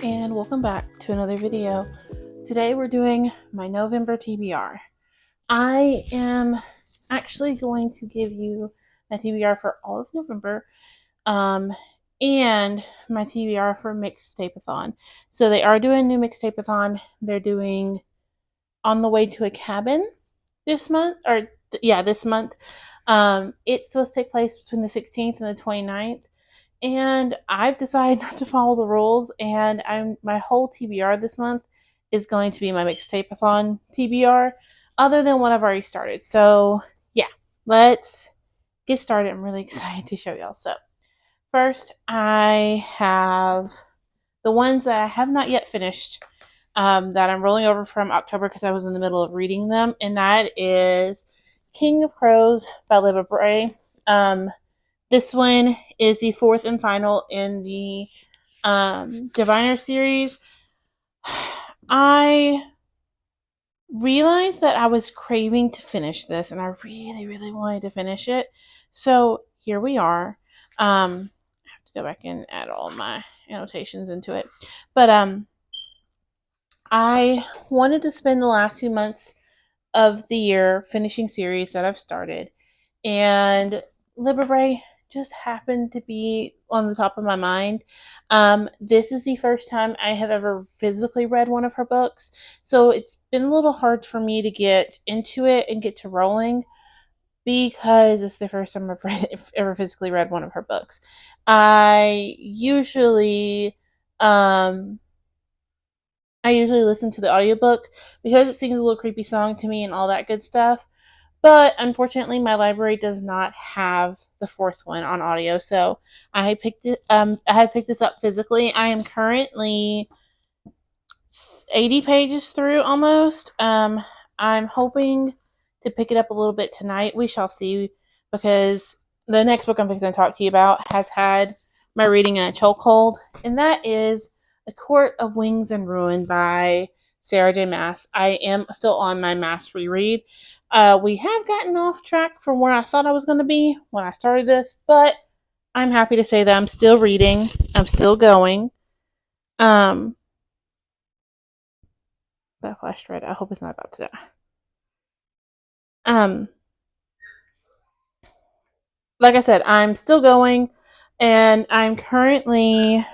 and welcome back to another video. Today we're doing my November TBR. I am actually going to give you my TBR for all of November and my TBR for Mixtape-a-thon. So they are doing a new Mixtape-a-thon. They're doing On the Way to a Cabin this month, this month. It's supposed to take place between the 16th and the 29th. And I've decided not to follow the rules, and my whole TBR this month is going to be my Mixtape-a-thon TBR, other than what I've already started. So yeah, let's get started. I'm really excited to show y'all. So first, I have the ones that I have not yet finished, that I'm rolling over from October because I was in the middle of reading them, and that is King of Crows by Libba Bray. This one is the fourth and final in the Diviner series. I realized that I was craving to finish this, and I really, really wanted to finish it. So here we are. I have to go back and add all my annotations into it. But I wanted to spend the last 2 months of the year finishing series that I've started. And Libba Bray just happened to be on the top of my mind. This is the first time I have ever physically read one of her books, so it's been a little hard for me to get into it and get to rolling because it's the first time I've ever physically read one of her books. I usually listen to the audiobook because it sings a little creepy song to me and all that good stuff. But unfortunately, my library does not have the fourth one on audio, so I had picked this up physically. I am currently 80 pages through almost. I'm hoping to pick it up a little bit tonight. We shall see, because the next book I'm fixing to talk to you about has had my reading in a chokehold, and that is A Court of Wings and Ruin by Sarah J. Maas. I am still on my Maas reread. We have gotten off track from where I thought I was going to be when I started this, but I'm happy to say that I'm still reading. I'm still going. That flashed red. I hope it's not about to die. Like I said, I'm still going, and I'm currently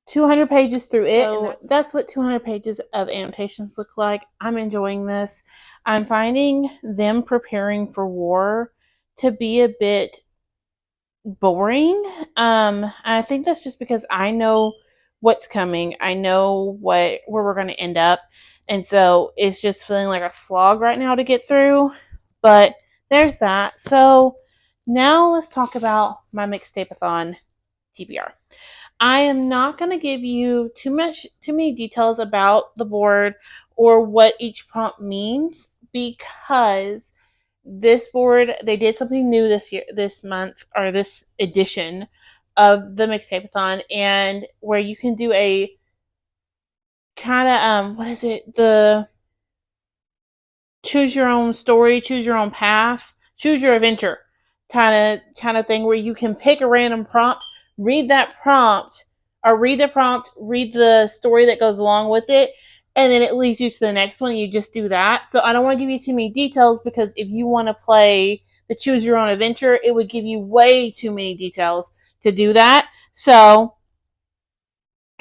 200 pages through it. So that's what 200 pages of annotations look like. I'm enjoying this. I'm finding them preparing for war to be a bit boring. I think that's just because I know what's coming. I know where we're going to end up. And so it's just feeling like a slog right now to get through. But there's that. So now let's talk about my Mixtape-a-thon TBR. I am not going to give you too many details about the board or what each prompt means, because this board, they did something new this month, or this edition of the Mixtape-a-thon, and where you can do a kind of the choose your own story, choose your own path, choose your adventure kind of thing, where you can pick a random prompt, read that prompt, or read the story that goes along with it, and then it leads you to the next one. You just do that. So I don't want to give you too many details, because if you want to play the choose your own adventure, it would give you way too many details to do that. So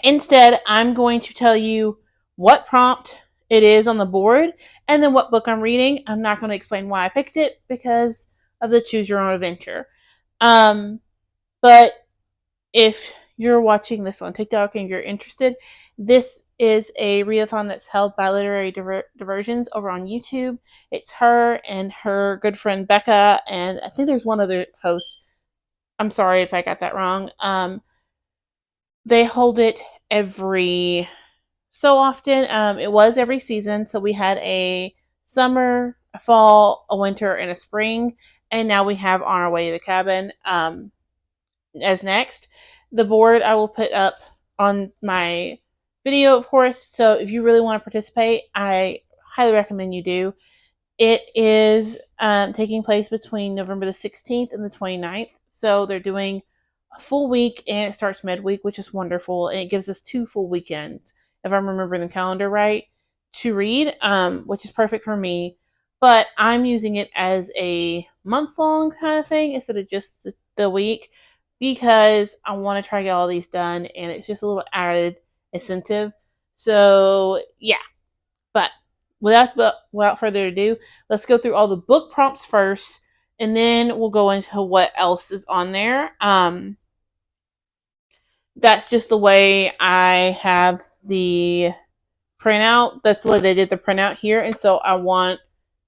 instead, I'm going to tell you what prompt it is on the board, and then what book I'm reading. I'm not going to explain why I picked it, because of the choose your own adventure. But if you're watching this on TikTok and you're interested, this is a readathon that's held by Literary Diversions over on YouTube. It's her and her good friend Becca, and I think there's one other host. I'm sorry if I got that wrong. They hold it every so often. It was every season, so we had a summer, a fall, a winter, and a spring, and now we have On Our Way to the Cabin as next. The board I will put up on my video, of course, so if you really want to participate, I highly recommend you do. It is taking place between November the 16th and the 29th, so they're doing a full week and it starts midweek, which is wonderful. And it gives us 2 full weekends, if I'm remembering the calendar right, to read, which is perfect for me. But I'm using it as a month-long kind of thing instead of just the week because I want to try to get all these done, and it's just a little added incentive. So, yeah. But without further ado, let's go through all the book prompts first, and then we'll go into what else is on there. That's just the way I have the printout. That's the way they did the printout here, and so I want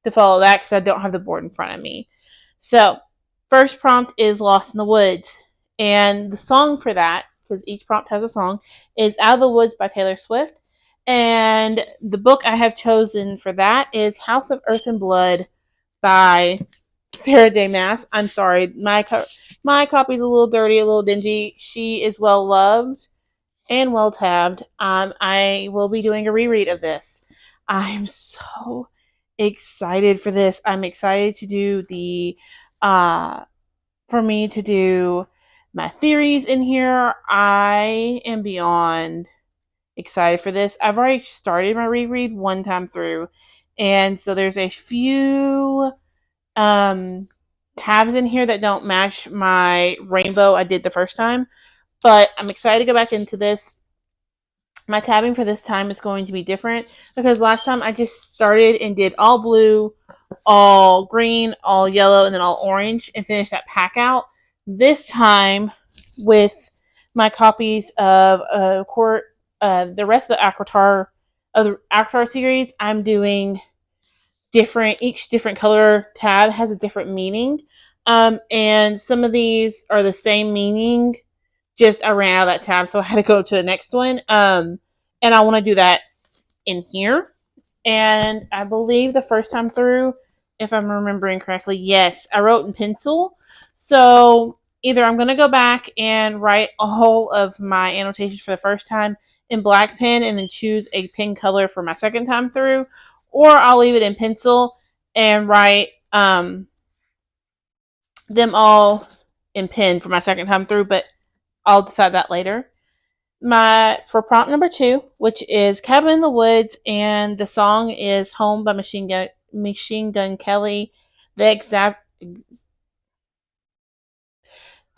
to follow that because I don't have the board in front of me. So, first prompt is Lost in the Woods, and the song for that, because each prompt has a song, is Out of the Woods by Taylor Swift. And the book I have chosen for that is House of Earth and Blood by Sarah J. Maas. I'm sorry, my copy's a little dirty, a little dingy. She is well loved and well tabbed. I will be doing a reread of this. I'm so excited for this. I'm excited to do for me to do my theories in here. I am beyond excited for this. I've already started my reread one time through, and so there's a few tabs in here that don't match my rainbow I did the first time, but I'm excited to go back into this. My tabbing for this time is going to be different because last time I just started and did all blue, all green, all yellow, and then all orange and finished that pack out. This time, with my copies of the rest of the Aquitar series, I'm doing different. Each different color tab has a different meaning, and some of these are the same meaning. Just I ran out of that tab, so I had to go to the next one. And I want to do that in here. And I believe the first time through, if I'm remembering correctly, yes, I wrote in pencil. So either I'm going to go back and write all of my annotations for the first time in black pen and then choose a pen color for my second time through, or I'll leave it in pencil and write them all in pen for my second time through, but I'll decide that later. For prompt number 2, which is Cabin in the Woods, and the song is Home by Machine Gun Kelly. The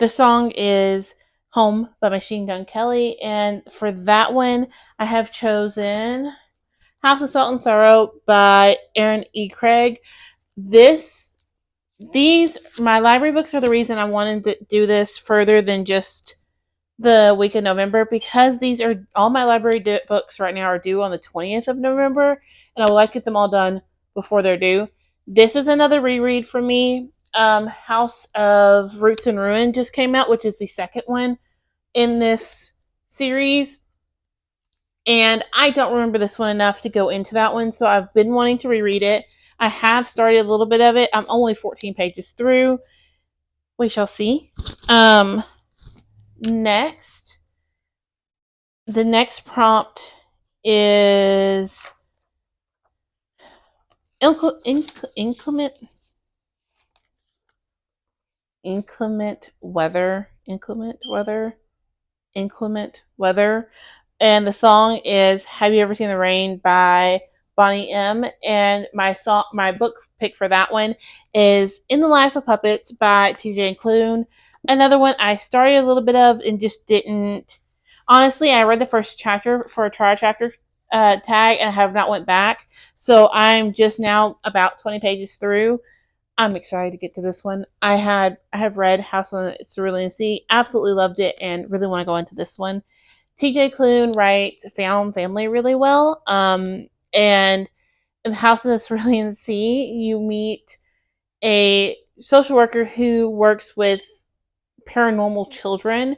song is Home by Machine Gun Kelly, and for that one, I have chosen House of Salt and Sorrow by Aaron E. Craig. My library books are the reason I wanted to do this further than just the week of November, because these are all my library books right now are due on the 20th of November, and I would like to get them all done before they're due. This is another reread for me. House of Roots and Ruin just came out, which is the second one in this series, and I don't remember this one enough to go into that one, so I've been wanting to reread it. I have started a little bit of it. I'm only 14 pages through. We shall see. Next, the next prompt is inclement weather, and the song is Have You Ever Seen the Rain by Bonnie M. And my book pick for that one is In the Life of Puppets by TJ Klune. Another one I started a little bit of and just didn't. Honestly, I read the first chapter for a try chapter tag and have not went back. So I'm just now about 20 pages through. I'm excited to get to this one. I have read House on the Cerulean Sea, absolutely loved it, and really want to go into this one. TJ Klune writes found family really well. And in the House on the Cerulean Sea, you meet a social worker who works with paranormal children,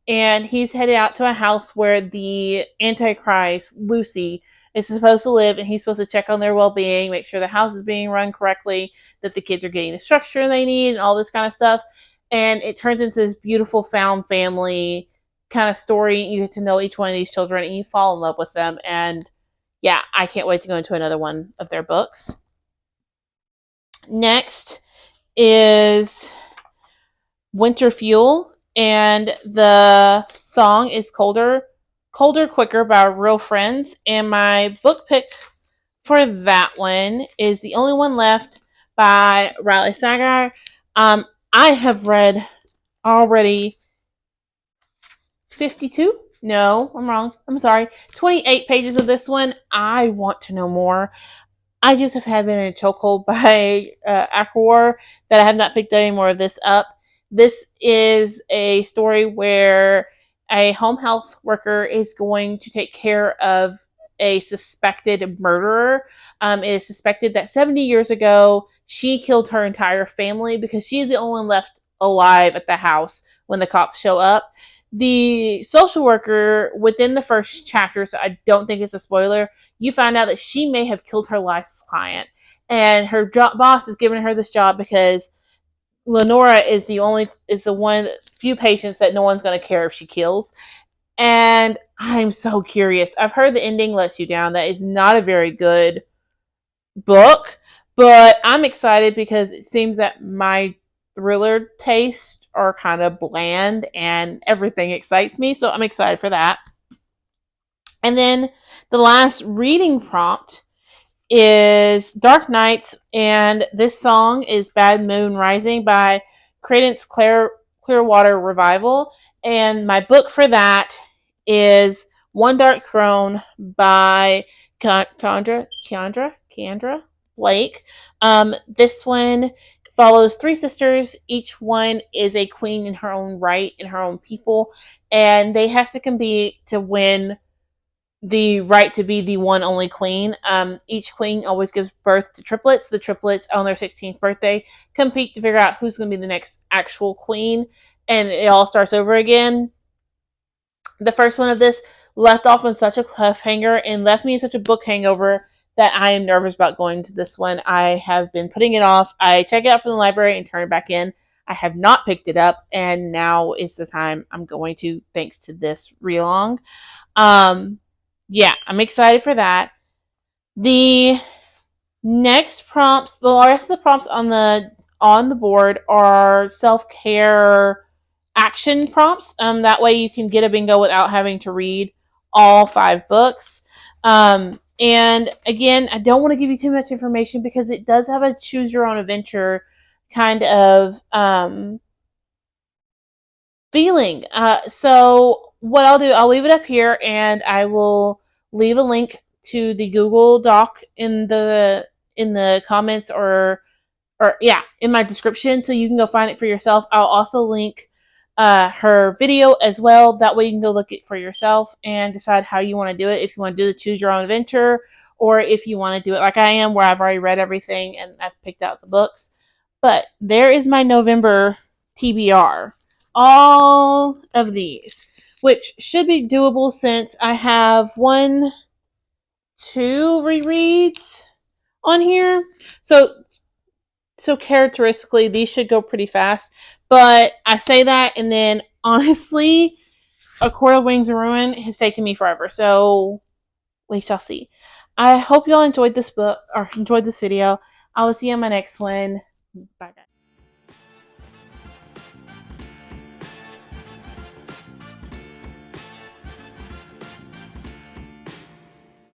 and he's headed out to a house where the Antichrist, Lucy, is supposed to live, and he's supposed to check on their well-being, make sure the house is being run correctly, that the kids are getting the structure they need, and all this kind of stuff. And it turns into this beautiful found family kind of story. You get to know each one of these children, and you fall in love with them. And yeah, I can't wait to go into another one of their books. Next is Winter Fuel, and the song is Colder, Quicker by Real Friends. And my book pick for that one is The Only One Left by Riley Sagar. I have read already 52. No, I'm wrong. I'm sorry. 28 pages of this one. I want to know more. I just have had been in a chokehold by Aquawar that I have not picked any more of this up. This is a story where a home health worker is going to take care of a suspected murderer. It is suspected that 70 years ago, she killed her entire family because she is the only one left alive at the house when the cops show up. The social worker, within the first chapter, so I don't think it's a spoiler, you find out that she may have killed her last client. And her boss is giving her this job because Lenora is the one few patients that no one's going to care if she kills. And I'm so curious. I've heard the ending lets you down. That is not a very good book, but I'm excited because it seems that my thriller tastes are kind of bland and everything excites me, so I'm excited for that. And then the last reading prompt is Dark Nights, and this song is Bad Moon Rising by Credence Clearwater Revival. And my book for that is One Dark Throne by Keandra Blake. This one follows three sisters. Each one is a queen in her own right, in her own people, and they have to compete to win the right to be the one only queen. Each queen always gives birth to triplets. The triplets on their 16th birthday compete to figure out who's going to be the next actual queen, and it all starts over again. The first one of this left off on such a cliffhanger and left me in such a book hangover that I am nervous about going to this one. I have been putting it off. I check it out from the library and turn it back in. I have not picked it up, and now is the time I'm going to, thanks to this read-along. Yeah, I'm excited for that. The next prompts, the rest of the prompts on the board are self-care action prompts. That way you can get a bingo without having to read all 5 books. And again, I don't want to give you too much information because it does have a choose your own adventure kind of feeling. So what I'll do, I'll leave it up here and I will leave a link to the Google Doc in the comments or yeah, in my description so you can go find it for yourself. I'll also link her video as well. That way you can go look it for yourself and decide how you want to do it. If you want to do the choose your own adventure or if you want to do it like I am where I've already read everything and I've picked out the books. But there is my November TBR. All of these, which should be doable since I have 2 rereads on here. So characteristically, these should go pretty fast. But I say that, and then honestly, A Court of Wings and Ruin has taken me forever. So we shall see. I hope y'all enjoyed this book or enjoyed this video. I will see you in my next one. Bye, guys.